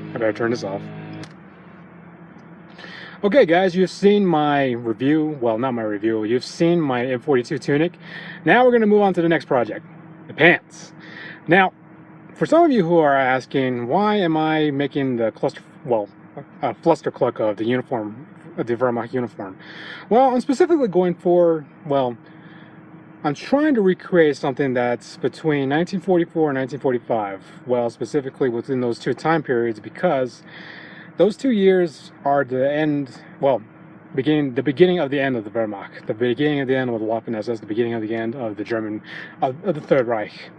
I better turn this off. Okay guys, you've seen my review, well not my review, you've seen my M42 tunic. Now we're going to move on to the next project, the pants. Now, for some of you who are asking, why am I making the flustercluck of the uniform, of the Wehrmacht uniform? Well, I'm specifically going for, well, I'm trying to recreate something that's between 1944 and 1945. Well, specifically within those two time periods, because those 2 years are the end, well, the beginning of the end of the Wehrmacht, the beginning of the end of the Waffen-SS, the beginning of the end of the German, of the Third Reich.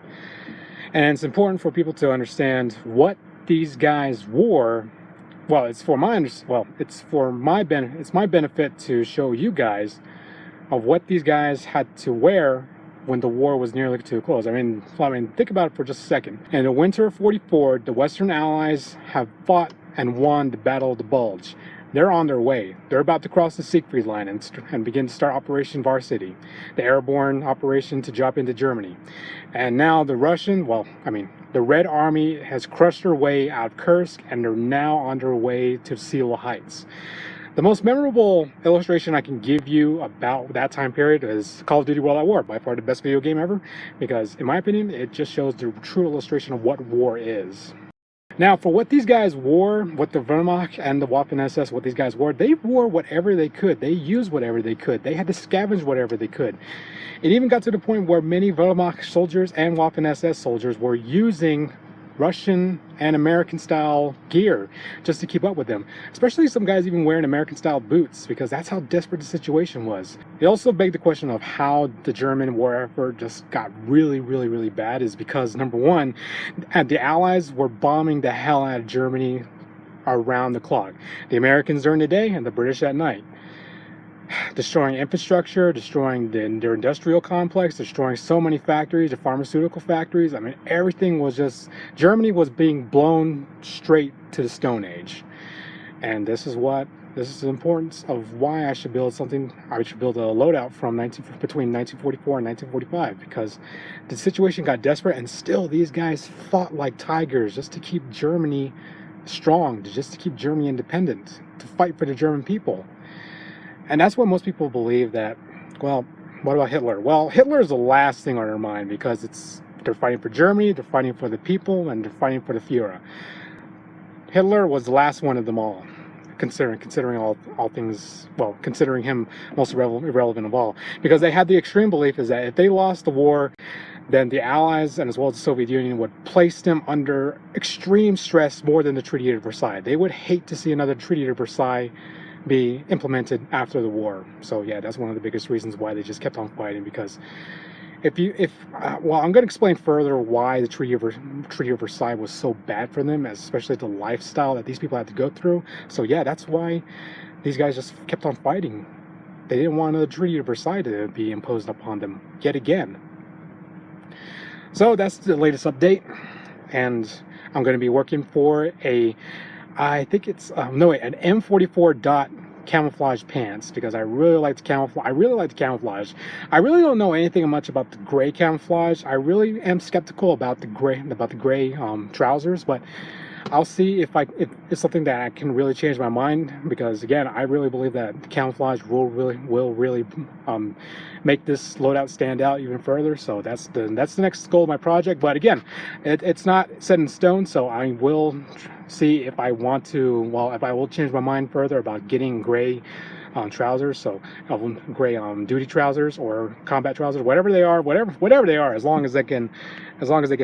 And it's important for people to understand what these guys wore. Well, it's my benefit to show you guys of what these guys had to wear when the war was nearly to close. I mean, think about it for just a second. In the winter of '44, the Western Allies have fought and won the Battle of the Bulge. They're on their way. They're about to cross the Siegfried Line and begin to start Operation Varsity, the airborne operation to drop into Germany. And now the the Red Army has crushed their way out of Kursk, and they're now on their way to Sela Heights. The most memorable illustration I can give you about that time period is Call of Duty World at War, by far the best video game ever, because in my opinion, it just shows the true illustration of what war is. Now, for what these guys wore, what the Wehrmacht and the Waffen-SS, what these guys wore, they wore whatever they could. They used whatever they could. They had to scavenge whatever they could. It even got to the point where many Wehrmacht soldiers and Waffen-SS soldiers were using Russian and American-style gear just to keep up with them. Especially some guys even wearing American-style boots, because that's how desperate the situation was. It also begged the question of how the German war effort just got really, really, really bad, is because, number one, the Allies were bombing the hell out of Germany around the clock. The Americans during the day and the British at night. Destroying infrastructure, destroying their industrial complex, destroying so many factories, the pharmaceutical factories. I mean, everything was just, Germany was being blown straight to the Stone Age. And this is the importance of why I should build something. I should build a loadout from between 1944 and 1945, because the situation got desperate, and still these guys fought like tigers just to keep Germany strong, just to keep Germany independent, to fight for the German people. And that's what most people believe, that, well, what about Hitler? Well, Hitler is the last thing on their mind, because they're fighting for Germany, they're fighting for the people, and they're fighting for the Führer. Hitler was the last one of them all, considering all things, well, considering him most irrelevant of all, because they had the extreme belief is that if they lost the war, then the Allies and as well as the Soviet Union would place them under extreme stress more than the Treaty of Versailles. They would hate to see another Treaty of Versailles be implemented after the war. So yeah, that's one of the biggest reasons why they just kept on fighting, because well, I'm going to explain further why the Treaty of Versailles was so bad for them, especially the lifestyle that these people had to go through. So yeah, that's why these guys just kept on fighting. They didn't want the Treaty of Versailles to be imposed upon them yet again. So that's the latest update, and I'm going to be working for I think it's an M44 dot camouflage pants, because I really like the camouflage. I really don't know anything much about the gray camouflage. I really am skeptical about the gray trousers, but I'll see if it's something that I can really change my mind, because again, I really believe that the camouflage will really make this loadout stand out even further. So that's the next goal of my project. But again, it's not set in stone, so I will see if I want to, well, if I will change my mind further about getting gray trousers, so gray duty trousers or combat trousers, whatever they are, as long as they can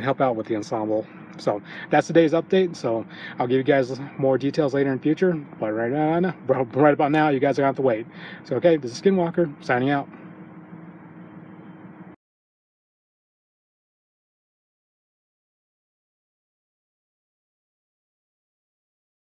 help out with the ensemble. So that's today's update. So I'll give you guys more details later in the future, but right about now, you guys are gonna have to wait. So okay, this is Skinwalker signing out.